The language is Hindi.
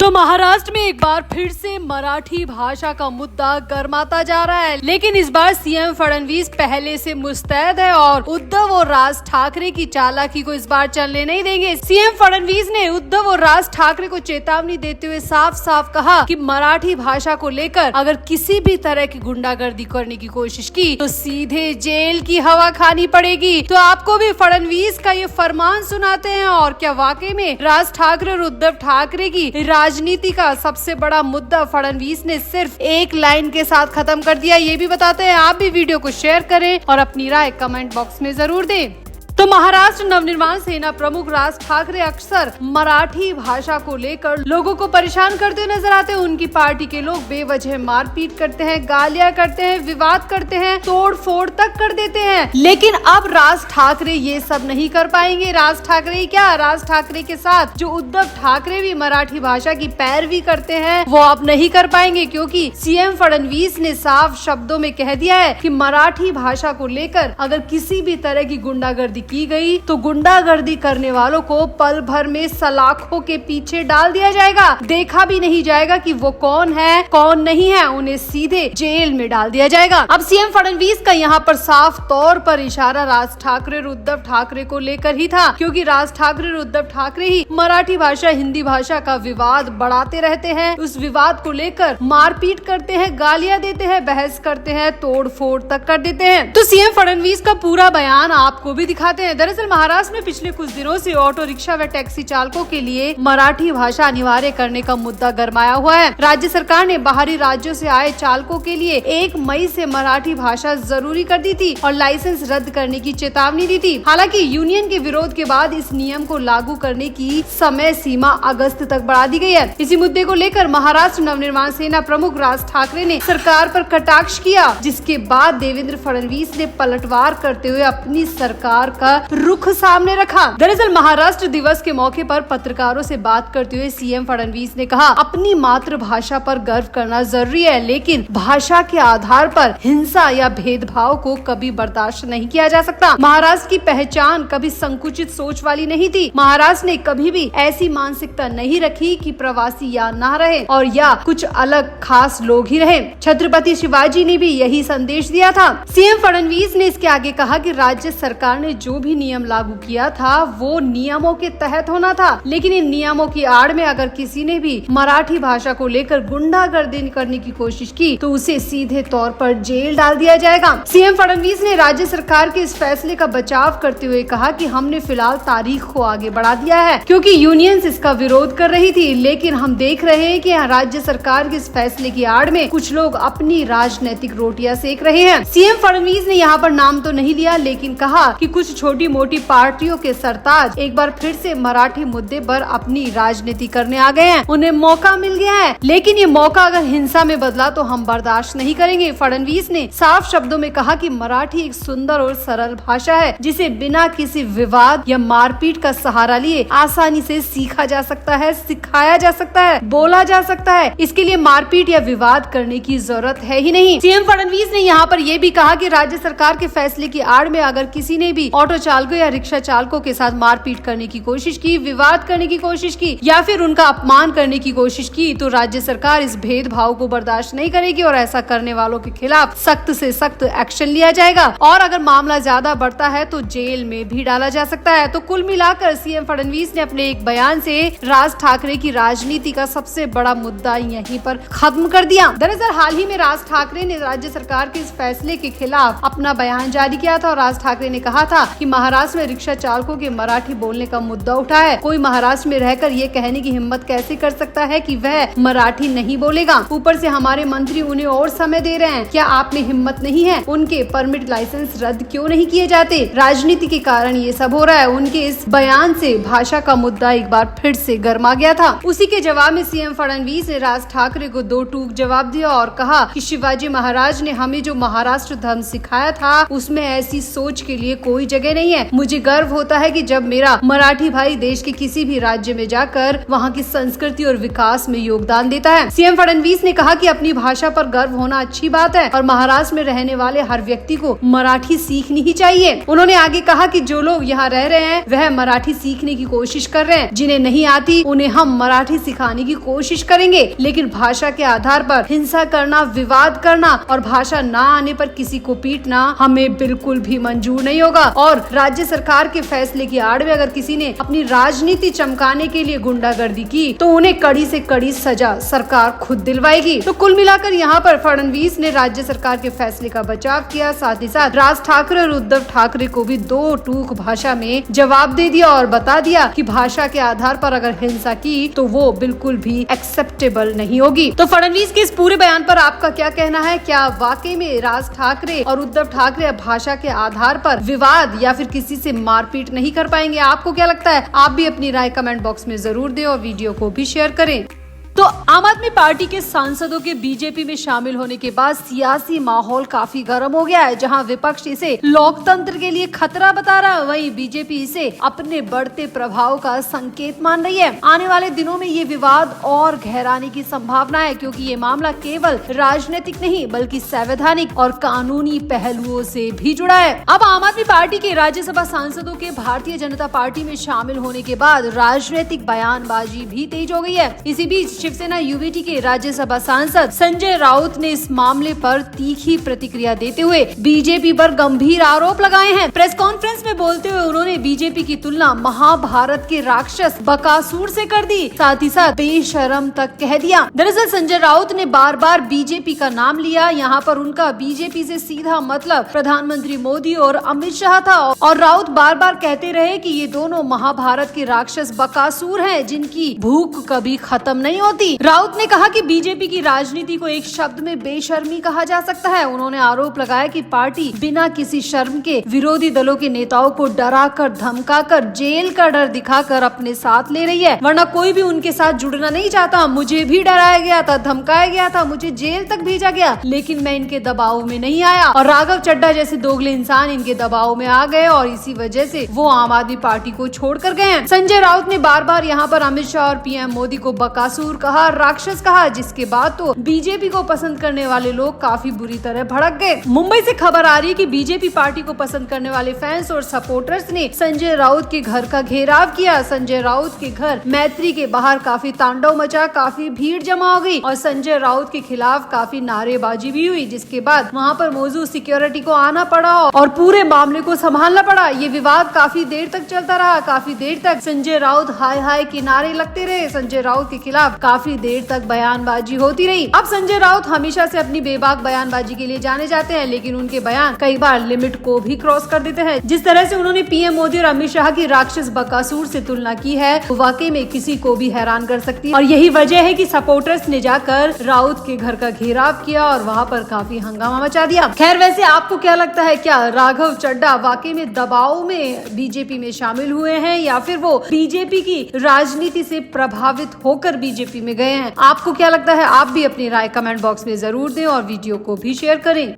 तो महाराष्ट्र में एक बार फिर से मराठी भाषा का मुद्दा गर्माता जा रहा है, लेकिन इस बार सीएम फडणवीस पहले से मुस्तैद है और उद्धव और राज ठाकरे की चालाकी को इस बार चलने नहीं देंगे। सीएम फडणवीस ने उद्धव और राज ठाकरे को चेतावनी देते हुए साफ साफ कहा कि मराठी भाषा को लेकर अगर किसी भी तरह की गुंडागर्दी करने की कोशिश की तो सीधे जेल की हवा खानी पड़ेगी। तो आपको भी फडणवीस का ये फरमान सुनाते हैं, और क्या वाकई में राज ठाकरे और उद्धव ठाकरे की राजनीति का सबसे बड़ा मुद्दा फडणवीस ने सिर्फ एक लाइन के साथ खत्म कर दिया, ये भी बताते हैं। आप भी वीडियो को शेयर करें और अपनी राय कमेंट बॉक्स में जरूर दें। तो महाराष्ट्र नवनिर्माण सेना प्रमुख राज ठाकरे अक्सर मराठी भाषा को लेकर लोगों को परेशान करते नजर आते हैं। उनकी पार्टी के लोग बेवजह मारपीट करते हैं, गालियां करते हैं, विवाद करते हैं, तोड़ फोड़ तक कर देते हैं। लेकिन अब राज ठाकरे ये सब नहीं कर पाएंगे। राज ठाकरे के साथ जो उद्धव ठाकरे भी मराठी भाषा की पैरवी करते हैं वो अब नहीं कर पाएंगे, क्योंकि सीएम फडणवीस ने साफ शब्दों में कह दिया है कि मराठी भाषा को लेकर अगर किसी भी तरह की गुंडागर्दी की गई तो गुंडागर्दी करने वालों को पल भर में सलाखों के पीछे डाल दिया जाएगा। देखा भी नहीं जाएगा कि वो कौन है कौन नहीं है, उन्हें सीधे जेल में डाल दिया जाएगा। अब सीएम फडणवीस का यहाँ पर साफ तौर पर इशारा राज ठाकरे और उद्धव ठाकरे को लेकर ही था, क्योंकि राज ठाकरे और उद्धव ठाकरे ही मराठी भाषा हिंदी भाषा का विवाद बढ़ाते रहते हैं। उस विवाद को लेकर मारपीट करते हैं, गालियां देते हैं, बहस करते हैं, तोड़ फोड़ तक कर देते हैं। तो सीएम फडणवीस का पूरा बयान आपको भी दिखाते हैं। दरअसल महाराष्ट्र में पिछले कुछ दिनों से ऑटो रिक्शा व टैक्सी चालकों के लिए मराठी भाषा अनिवार्य करने का मुद्दा गरमाया हुआ है। राज्य सरकार ने बाहरी राज्यों से आए चालकों के लिए 1 मई से मराठी भाषा जरूरी कर दी थी और लाइसेंस रद्द करने की चेतावनी दी थी। हालांकि यूनियन के विरोध के बाद इस नियम को लागू करने की समय सीमा अगस्त तक बढ़ा दी गई है। इसी मुद्दे को लेकर महाराष्ट्र नवनिर्माण सेना प्रमुख राज ठाकरे ने सरकार पर कटाक्ष किया, जिसके बाद देवेंद्र फडणवीस ने पलटवार करते हुए अपनी सरकार का रुख सामने रखा। दरअसल महाराष्ट्र दिवस के मौके पर पत्रकारों से बात करते हुए सीएम फडणवीस ने कहा, अपनी मातृभाषा पर गर्व करना जरूरी है, लेकिन भाषा के आधार पर हिंसा या भेदभाव को कभी बर्दाश्त नहीं किया जा सकता। महाराष्ट्र की पहचान कभी संकुचित सोच वाली नहीं थी। महाराष्ट्र ने कभी भी ऐसी मानसिकता नहीं रखी कि प्रवासी या ना रहे और या कुछ अलग खास लोग ही रहे। छत्रपति शिवाजी ने भी यही संदेश दिया था। सीएम फडणवीस ने इसके आगे कहा कि राज्य सरकार ने जो भी नियम लागू किया था वो नियमों के तहत होना था, लेकिन इन नियमों की आड़ में अगर किसी ने भी मराठी भाषा को लेकर गुंडागर्दी करने की कोशिश की तो उसे सीधे तौर पर जेल डाल दिया जाएगा। सीएम फडणवीस ने राज्य सरकार के इस फैसले का बचाव करते हुए कहा कि हमने फिलहाल तारीख को आगे बढ़ा दिया है, क्योंकि यूनियंस इसका विरोध कर रही थी, लेकिन हम देख रहे हैं कि राज्य सरकार के इस फैसले की आड़ में कुछ लोग अपनी राजनीतिक रोटियां सेक रहे हैं। सीएम फडणवीस ने यहाँ पर नाम तो नहीं लिया, लेकिन कहा कि कुछ छोटी मोटी पार्टियों के सरताज एक बार फिर से मराठी मुद्दे पर अपनी राजनीति करने आ गए हैं। उन्हें मौका मिल गया है, लेकिन ये मौका अगर हिंसा में बदला तो हम बर्दाश्त नहीं करेंगे। फडणवीस ने साफ शब्दों में कहा कि मराठी एक सुंदर और सरल भाषा है, जिसे बिना किसी विवाद या मारपीट का सहारा लिए आसानी से सीखा जा सकता है, सिखाया जा सकता है, बोला जा सकता है। इसके लिए मारपीट या विवाद करने की जरूरत है ही नहीं। सीएम फडणवीस ने यहाँ पर यह भी कहा कि राज्य सरकार के फैसले की आड़ में अगर किसी ने भी ऑटो चालकों या रिक्शा चालकों के साथ मारपीट करने की कोशिश की, विवाद करने की कोशिश की या फिर उनका अपमान करने की कोशिश की तो राज्य सरकार इस भेदभाव को बर्दाश्त नहीं करेगी और ऐसा करने वालों के खिलाफ सख्त से सख्त एक्शन लिया जाएगा, और अगर मामला ज्यादा बढ़ता है तो जेल में भी डाला जा सकता है। तो कुल मिलाकर सीएम फडणवीस ने अपने एक बयान से राज ठाकरे की राजनीति का सबसे बड़ा मुद्दा यहीं पर खत्म कर दिया। दरअसल हाल ही में राज ठाकरे ने राज्य सरकार के इस फैसले के खिलाफ अपना बयान जारी किया था और राज ठाकरे ने कहा था कि महाराष्ट्र में रिक्शा चालकों के मराठी बोलने का मुद्दा उठा है। कोई महाराष्ट्र में रहकर ये कहने की हिम्मत कैसे कर सकता है कि वह मराठी नहीं बोलेगा। ऊपर से हमारे मंत्री उन्हें और समय दे रहे हैं। क्या आप में हिम्मत नहीं है? उनके परमिट लाइसेंस रद्द क्यों नहीं किए जाते? राजनीति के कारण ये सब हो रहा है। उनके इस बयान से भाषा का मुद्दा एक बार फिर से गर्मा गया था। उसी के जवाब में सीएम फडणवीस ने राज ठाकरे को 2 टूक जवाब दिया और कहा कि शिवाजी महाराज ने हमें जो महाराष्ट्र धर्म सिखाया था उसमें ऐसी सोच के लिए कोई जगह जगह नहीं है। मुझे गर्व होता है कि जब मेरा मराठी भाई देश के किसी भी राज्य में जाकर वहाँ की संस्कृति और विकास में योगदान देता है। सीएम फडणवीस ने कहा कि अपनी भाषा पर गर्व होना अच्छी बात है और महाराष्ट्र में रहने वाले हर व्यक्ति को मराठी सीखनी ही चाहिए। उन्होंने आगे कहा कि जो लोग यहाँ रह रहे हैं वह मराठी सीखने की कोशिश कर रहे हैं। जिन्हें नहीं आती उन्हें हम मराठी सिखाने की कोशिश करेंगे, लेकिन भाषा के आधार पर हिंसा करना, विवाद करना और भाषा ना आने पर किसी को पीटना हमें बिल्कुल भी मंजूर नहीं होगा। और राज्य सरकार के फैसले की आड़ में अगर किसी ने अपनी राजनीति चमकाने के लिए गुंडागर्दी की तो उन्हें कड़ी से कड़ी सजा सरकार खुद दिलवाएगी। तो कुल मिलाकर यहाँ पर फडणवीस ने राज्य सरकार के फैसले का बचाव किया, साथ ही साथ राज ठाकरे और उद्धव ठाकरे को भी दो टूक भाषा में जवाब दे दिया और बता दिया कि भाषा के आधार पर अगर हिंसा की तो वो बिल्कुल भी एक्सेप्टेबल नहीं होगी। तो फडणवीस के इस पूरे बयान पर आपका क्या कहना है? क्या वाकई में राज ठाकरे और उद्धव ठाकरे भाषा के आधार पर विवाद या फिर किसी से मारपीट नहीं कर पाएंगे? आपको क्या लगता है? आप भी अपनी राय कमेंट बॉक्स में जरूर दें और वीडियो को भी शेयर करें। तो आम आदमी पार्टी के सांसदों के बीजेपी में शामिल होने के बाद सियासी माहौल काफी गर्म हो गया है। जहां विपक्ष इसे लोकतंत्र के लिए खतरा बता रहा है, वहीं बीजेपी इसे अपने बढ़ते प्रभाव का संकेत मान रही है। आने वाले दिनों में ये विवाद और गहराने की संभावना है, क्योंकि ये मामला केवल राजनीतिक नहीं बल्कि संवैधानिक और कानूनी पहलुओं से भी जुड़ा है। अब आम आदमी पार्टी के राज्यसभा सांसदों के भारतीय जनता पार्टी में शामिल होने के बाद राजनीतिक बयानबाजी भी तेज हो गई है। इसी बीच शिवसेना यूवीटी के राज्यसभा सांसद संजय राउत ने इस मामले पर तीखी प्रतिक्रिया देते हुए बीजेपी पर गंभीर आरोप लगाए हैं। प्रेस कॉन्फ्रेंस में बोलते हुए उन्होंने बीजेपी की तुलना महाभारत के राक्षस बकासुर से कर दी, साथ ही साथ बेशरम तक कह दिया। दरअसल संजय राउत ने बार बार बीजेपी का नाम लिया। यहाँ पर उनका बीजेपी से सीधा मतलब प्रधानमंत्री मोदी और अमित शाह था और राउत बार बार कहते रहे कि ये दोनों महाभारत के राक्षस बकासुर हैं, जिनकी भूख कभी खत्म नहीं होती। राउत ने कहा कि बीजेपी की राजनीति को एक शब्द में बेशर्मी कहा जा सकता है। उन्होंने आरोप लगाया कि पार्टी बिना किसी शर्म के विरोधी दलों के नेताओं को डराकर, धमकाकर, जेल का डर दिखाकर अपने साथ ले रही है, वरना कोई भी उनके साथ जुड़ना नहीं चाहता। मुझे भी डराया गया था, धमकाया गया था, मुझे जेल तक भेजा गया, लेकिन मैं इनके दबाव में नहीं आया। और राघव चड्ढा जैसे दोगले इंसान इनके दबाव में आ गए और इसी वजह से वो आम आदमी पार्टी को छोड़कर गए हैं। संजय राउत ने बार बार यहाँ पर अमित शाह और पीएम मोदी को बकासुर कहा, राक्षस कहा, जिसके बाद तो बीजेपी को पसंद करने वाले लोग काफी बुरी तरह भड़क गए। मुंबई से खबर आ रही है कि बीजेपी पार्टी को पसंद करने वाले फैंस और सपोर्टर्स ने संजय राउत के घर का घेराव किया। संजय राउत के घर मैत्री के बाहर काफी तांडव मचा, काफी भीड़ जमा हो गई और संजय राउत के खिलाफ काफी नारेबाजी भी हुई, जिसके बाद वहाँ पर मौजूद सिक्योरिटी को आना पड़ा और पूरे मामले को संभालना पड़ा। ये विवाद काफी देर तक चलता रहा। काफी देर तक संजय राउत हाय हाय के नारे लगते रहे। संजय राउत के खिलाफ काफी देर तक बयानबाजी होती रही। अब संजय राउत हमेशा से अपनी बेबाक बयानबाजी के लिए जाने जाते हैं, लेकिन उनके बयान कई बार लिमिट को भी क्रॉस कर देते हैं। जिस तरह से उन्होंने पीएम मोदी और अमित शाह की राक्षस बकासुर से तुलना की है, वो वाकई में किसी को भी हैरान कर सकती है। और यही वजह है कि सपोर्टर्स ने जाकर राउत के घर का घेराव किया और वहाँ पर काफी हंगामा मचा दिया। खैर, वैसे आपको क्या लगता है? क्या राघव चड्ढा वाकई में दबाव में बीजेपी में शामिल हुए हैं या फिर वो बीजेपी की राजनीति से प्रभावित होकर बीजेपी में गए हैं? आपको क्या लगता है? आप भी अपनी राय कमेंट बॉक्स में जरूर दें और वीडियो को भी शेयर करें।